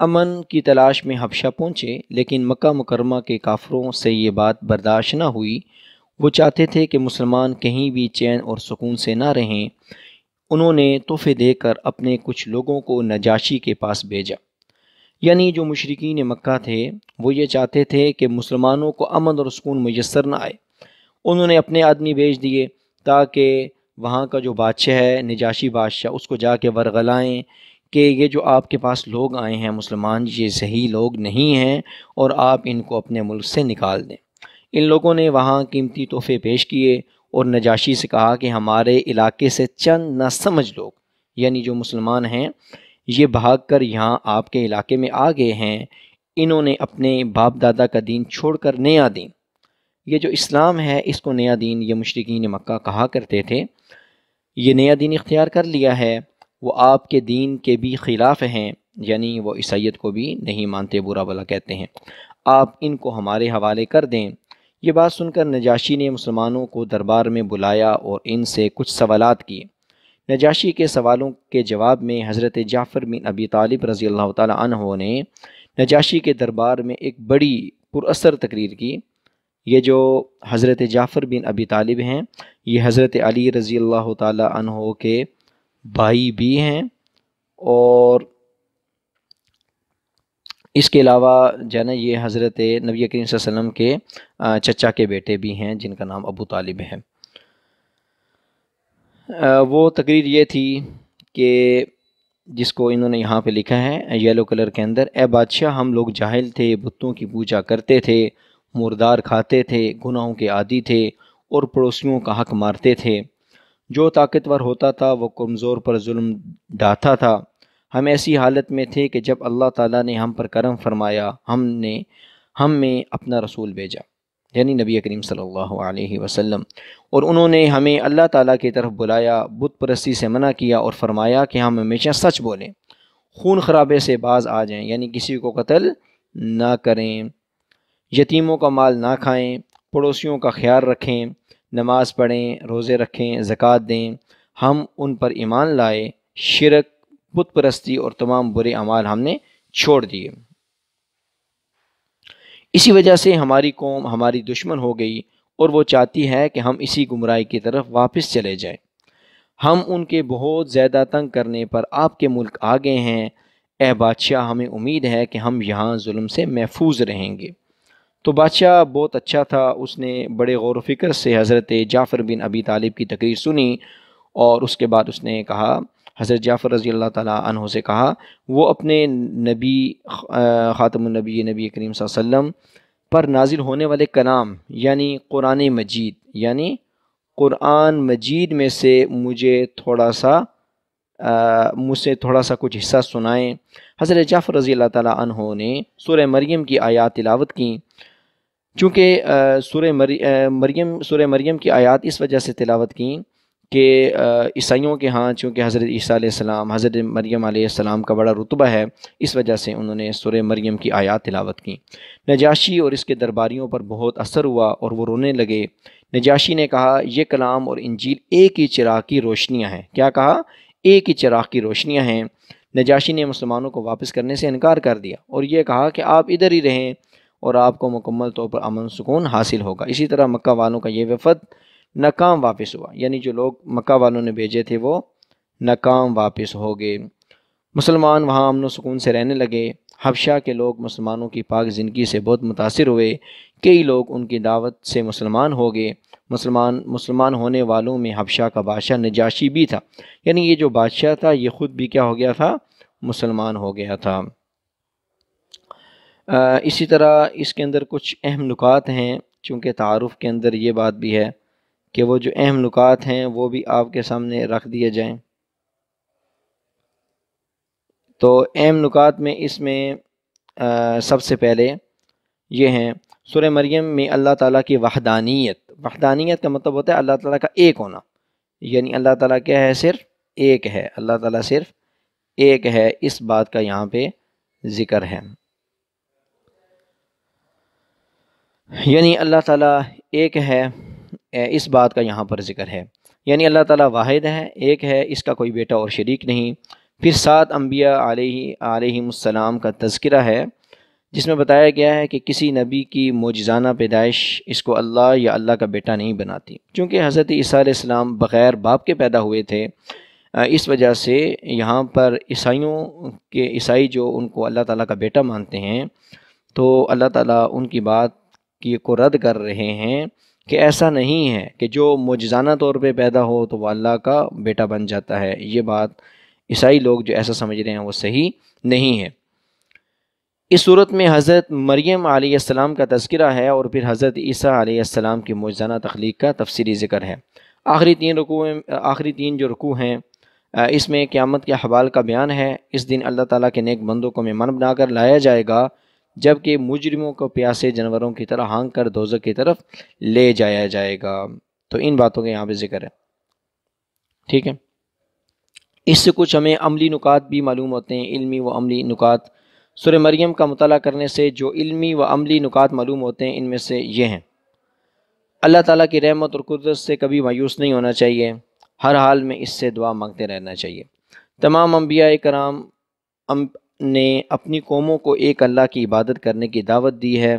امن کی تلاش میں حبشہ پہنچے، لیکن مکہ مکرمہ کے کافروں سے یہ بات برداشت نہ ہوئی۔ وہ چاہتے تھے کہ مسلمان کہیں بھی چین اور سکون سے نہ رہیں۔ انہوں نے تحفے دے کر اپنے کچھ لوگوں کو نجاشی کے پاس بھیجا، یعنی جو مشرکین مکہ تھے وہ یہ چاہتے تھے کہ مسلمانوں کو امن اور سکون میسر نہ آئے۔ انہوں نے اپنے آدمی بھیج دیے تاکہ وہاں کا جو بادشاہ ہے، نجاشی بادشاہ، اس کو جا کے ورغلائیں کہ یہ جو آپ کے پاس لوگ آئے ہیں مسلمان، یہ صحیح لوگ نہیں ہیں اور آپ ان کو اپنے ملک سے نکال دیں۔ ان لوگوں نے وہاں قیمتی تحفے پیش کیے اور نجاشی سے کہا کہ ہمارے علاقے سے چند نہ سمجھ لوگ، یعنی جو مسلمان ہیں، یہ بھاگ کر یہاں آپ کے علاقے میں آ گئے ہیں۔ انہوں نے اپنے باپ دادا کا دین چھوڑ کر نیا دین، یہ جو اسلام ہے اس کو نیا دین یہ مشرکین مکہ کہا کرتے تھے، یہ نیا دین اختیار کر لیا ہے۔ وہ آپ کے دین کے بھی خلاف ہیں، یعنی وہ عیسائیت کو بھی نہیں مانتے، برا بھلا کہتے ہیں، آپ ان کو ہمارے حوالے کر دیں۔ یہ بات سن کر نجاشی نے مسلمانوں کو دربار میں بلایا اور ان سے کچھ سوالات کیے۔ نجاشی کے سوالوں کے جواب میں حضرت جعفر بن ابی طالب رضی اللہ تعالی عنہ نے نجاشی کے دربار میں ایک بڑی پر اثر تقریر کی۔ یہ جو حضرت جعفر بن ابی طالب ہیں، یہ حضرت علی رضی اللہ تعالی عنہ کے بھائی بھی ہیں، اور اس کے علاوہ جو ہے نا یہ حضرت نبی کریم صلی اللہ علیہ وسلم کے چچا کے بیٹے بھی ہیں جن کا نام ابو طالب ہے۔ وہ تقریر یہ تھی کہ جس کو انہوں نے یہاں پہ لکھا ہے یلو کلر کے اندر: اے بادشاہ، ہم لوگ جاہل تھے، بتوں کی پوجا کرتے تھے، مردار کھاتے تھے، گناہوں کے عادی تھے اور پڑوسیوں کا حق مارتے تھے۔ جو طاقتور ہوتا تھا وہ کمزور پر ظلم ڈھاتا تھا۔ ہم ایسی حالت میں تھے کہ جب اللہ تعالیٰ نے ہم پر کرم فرمایا، ہم میں اپنا رسول بھیجا، یعنی نبی کریم صلی اللہ علیہ وسلم، اور انہوں نے ہمیں اللہ تعالیٰ کی طرف بلایا، بت پرستی سے منع کیا اور فرمایا کہ ہم ہمیشہ سچ بولیں، خون خرابے سے باز آ جائیں، یعنی کسی کو قتل نہ کریں، یتیموں کا مال نہ کھائیں، پڑوسیوں کا خیال رکھیں، نماز پڑھیں، روزے رکھیں، زکوٰۃ دیں۔ ہم ان پر ایمان لائے، شرک، بت پرستی اور تمام برے اعمال ہم نے چھوڑ دیے۔ اسی وجہ سے ہماری قوم ہماری دشمن ہو گئی اور وہ چاہتی ہے کہ ہم اسی گمراہی کی طرف واپس چلے جائیں۔ ہم ان کے بہت زیادہ تنگ کرنے پر آپ کے ملک آ گئے ہیں۔ اے بادشاہ، ہمیں امید ہے کہ ہم یہاں ظلم سے محفوظ رہیں گے۔ تو بادشاہ بہت اچھا تھا، اس نے بڑے غور و فکر سے حضرت جعفر بن ابی طالب کی تقریر سنی، اور اس کے بعد اس نے کہا، حضرت جعفر رضی اللہ تعالیٰ عنہ سے کہا، وہ اپنے نبی خاتم النبی نبی کریم صلی اللہ علیہ وسلم پر نازل ہونے والے کلام یعنی قرآن مجید، یعنی قرآن مجید میں سے مجھ سے تھوڑا سا کچھ حصہ سنائیں۔ حضرت جعفر رضی اللہ تعالیٰ عنہ نے سورہ مریم کی آیات تلاوت کی، چونکہ سورہ مریم کی آیات اس وجہ سے تلاوت کی کہ عیسائیوں کے ہاں چونکہ حضرت عیسیٰ علیہ السلام، حضرت مریم علیہ السلام کا بڑا رتبہ ہے، اس وجہ سے انہوں نے سورہ مریم کی آیات تلاوت کی۔ نجاشی اور اس کے درباریوں پر بہت اثر ہوا اور وہ رونے لگے۔ نجاشی نے کہا، یہ کلام اور انجیل ایک ہی چراغ کی روشنیاں ہیں۔ کیا کہا؟ ایک ہی چراغ کی روشنیاں ہیں۔ نجاشی نے مسلمانوں کو واپس کرنے سے انکار کر دیا اور یہ کہا کہ آپ ادھر ہی رہیں اور آپ کو مکمل طور پر امن سکون حاصل ہوگا۔ اسی طرح مکہ والوں کا یہ وفد ناکام واپس ہوا، یعنی جو لوگ مکہ والوں نے بھیجے تھے وہ ناکام واپس ہو گئے۔ مسلمان وہاں امن و سکون سے رہنے لگے۔ حبشہ کے لوگ مسلمانوں کی پاک زندگی سے بہت متاثر ہوئے، کئی لوگ ان کی دعوت سے مسلمان ہو گئے۔ مسلمان ہونے والوں میں حبشہ کا بادشاہ نجاشی بھی تھا، یعنی یہ جو بادشاہ تھا یہ خود بھی کیا ہو گیا تھا؟ مسلمان ہو گیا تھا۔ اسی طرح اس کے اندر کچھ اہم نکات ہیں، چونکہ تعارف کے اندر یہ بات بھی ہے کہ وہ جو اہم نکات ہیں وہ بھی آپ کے سامنے رکھ دیے جائیں۔ تو اہم نکات میں اس میں سب سے پہلے یہ ہیں، سورہ مریم میں اللہ تعالیٰ کی وحدانیت کا مطلب ہوتا ہے اللہ تعالیٰ کا ایک ہونا، یعنی اللہ تعالیٰ کیا ہے؟ صرف ایک ہے، اللہ تعالیٰ صرف ایک ہے، اس بات کا یہاں پہ ذکر ہے، یعنی اللہ تعالیٰ ایک ہے، اس بات کا یہاں پر ذکر ہے، یعنی اللہ تعالیٰ واحد ہے، ایک ہے، اس کا کوئی بیٹا اور شریک نہیں۔ پھر 7 انبیاء علیہم کا تذکرہ ہے، جس میں بتایا گیا ہے کہ کسی نبی کی معجزانہ پیدائش اس کو اللہ یا اللہ کا بیٹا نہیں بناتی، چونکہ حضرت عیسیٰ علیہ السلام بغیر باپ کے پیدا ہوئے تھے۔ اس وجہ سے یہاں پر عیسائی جو ان کو اللہ تعالیٰ کا بیٹا مانتے ہیں، تو اللہ تعالیٰ ان کی بات کو رد کر رہے ہیں کہ ایسا نہیں ہے کہ جو معجزانہ طور پہ پیدا ہو تو وہ اللہ کا بیٹا بن جاتا ہے۔ یہ بات عیسائی لوگ جو ایسا سمجھ رہے ہیں وہ صحیح نہیں ہے۔ اس صورت میں حضرت مریم علیہ السلام کا تذکرہ ہے، اور پھر حضرت عیسیٰ علیہ السلام کی معجزانہ تخلیق کا تفصیلی ذکر ہے۔ آخری تین جو رکوع ہیں، اس میں قیامت کے احوال کا بیان ہے۔ اس دن اللہ تعالیٰ کے نیک بندوں کو مہمان بنا کر لایا جائے گا، جبکہ مجرموں کو پیاسے جانوروں کی طرح ہانک کر دوزخ کی طرف لے جایا جائے گا۔ تو ان باتوں کا یہاں پہ ذکر ہے، ٹھیک ہے۔ اس سے کچھ ہمیں عملی نکات بھی معلوم ہوتے ہیں، علمی و عملی نکات۔ سورہ مریم کا مطالعہ کرنے سے جو علمی و عملی نکات معلوم ہوتے ہیں، ان میں سے یہ ہیں: اللہ تعالیٰ کی رحمت اور قدرت سے کبھی مایوس نہیں ہونا چاہیے، ہر حال میں اس سے دعا مانگتے رہنا چاہیے۔ تمام انبیاء کرام نے اپنی قوموں کو ایک اللہ کی عبادت کرنے کی دعوت دی ہے۔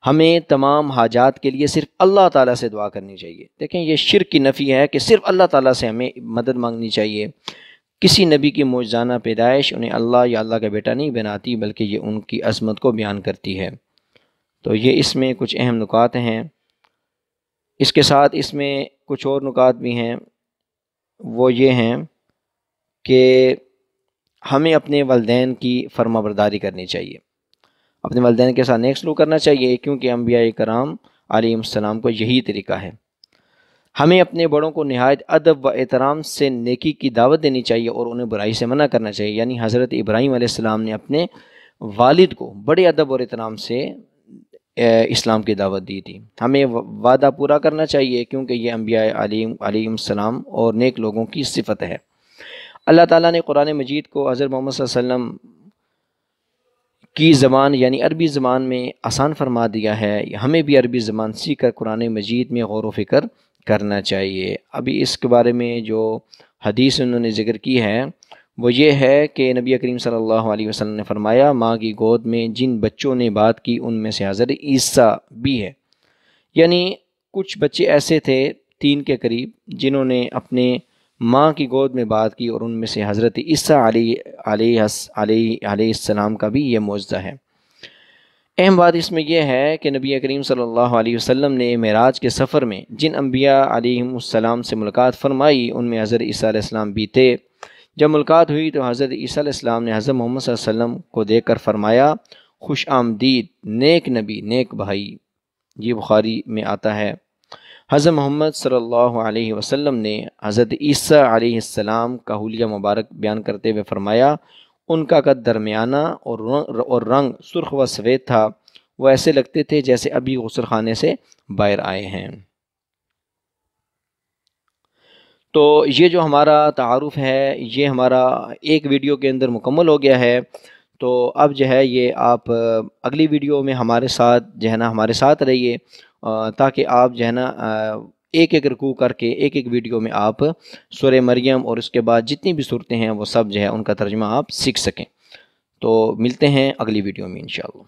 ہمیں تمام حاجات کے لیے صرف اللہ تعالیٰ سے دعا کرنی چاہیے۔ دیکھیں، یہ شرک کی نفی ہے کہ صرف اللہ تعالیٰ سے ہمیں مدد مانگنی چاہیے۔ کسی نبی کی معجزانہ پیدائش انہیں اللہ یا اللہ کا بیٹا نہیں بناتی، بلکہ یہ ان کی عظمت کو بیان کرتی ہے۔ تو یہ اس میں کچھ اہم نکات ہیں۔ اس کے ساتھ اس میں کچھ اور نکات بھی ہیں، وہ یہ ہیں کہ ہمیں اپنے والدین کی فرما برداری کرنی چاہیے، اپنے والدین کے ساتھ نیک سلوک کرنا چاہیے، کیونکہ انبیاء کرام علیہم السلام کو یہی طریقہ ہے۔ ہمیں اپنے بڑوں کو نہایت ادب و احترام سے نیکی کی دعوت دینی چاہیے اور انہیں برائی سے منع کرنا چاہیے۔ یعنی حضرت ابراہیم علیہ السلام نے اپنے والد کو بڑے ادب اور احترام سے اسلام کی دعوت دی تھی۔ ہمیں وعدہ پورا کرنا چاہیے، کیونکہ یہ انبیاء علیہم السلام اور نیک لوگوں کی صفت ہے۔ اللہ تعالیٰ نے قرآن مجید کو حضرت محمد صلی اللہ علیہ وسلم کی زبان یعنی عربی زبان میں آسان فرما دیا ہے۔ ہمیں بھی عربی زبان سیکھ کر قرآن مجید میں غور و فکر کرنا چاہیے۔ ابھی اس کے بارے میں جو حدیث انہوں نے ذکر کی ہے وہ یہ ہے کہ نبی کریم صلی اللہ علیہ وسلم نے فرمایا، ماں کی گود میں جن بچوں نے بات کی ان میں سے حضرت عیسیٰ بھی ہے۔ یعنی کچھ بچے ایسے تھے 3 کے قریب جنہوں نے اپنے ماں کی گود میں بات کی، اور ان میں سے حضرت عیسیٰ علیہ السلام کا بھی یہ معجزہ ہے۔ اہم بات اس میں یہ ہے کہ نبی کریم صلی اللہ علیہ وسلم نے معراج کے سفر میں جن انبیاء علیہم السلام سے ملاقات فرمائی، ان میں حضرت عیسیٰ علیہ السلام بھی تھے۔ جب ملاقات ہوئی تو حضرت عیسیٰ علیہ السلام نے حضرت محمد صلی اللہ علیہ وسلم کو دیکھ کر فرمایا، خوش آمدید نیک نبی، نیک بھائی۔ یہ بخاری میں آتا ہے۔ حضرت محمد صلی اللہ علیہ وسلم نے حضرت عیسیٰ علیہ السلام کا حلیہ مبارک بیان کرتے ہوئے فرمایا، ان کا قد درمیانہ اور رنگ سرخ و سفید تھا، وہ ایسے لگتے تھے جیسے ابھی غسل خانے سے باہر آئے ہیں۔ تو یہ جو ہمارا تعارف ہے یہ ہمارا ایک ویڈیو کے اندر مکمل ہو گیا ہے۔ تو اب جو ہے یہ آپ اگلی ویڈیو میں ہمارے ساتھ جو ہے نا ہمارے ساتھ رہیے، تاکہ آپ جو ہے نا ایک ایک رکوع کر کے ایک ایک ویڈیو میں آپ سورہ مریم اور اس کے بعد جتنی بھی صورتیں ہیں وہ سب جو ہے ان کا ترجمہ آپ سیکھ سکیں۔ تو ملتے ہیں اگلی ویڈیو میں انشاءاللہ۔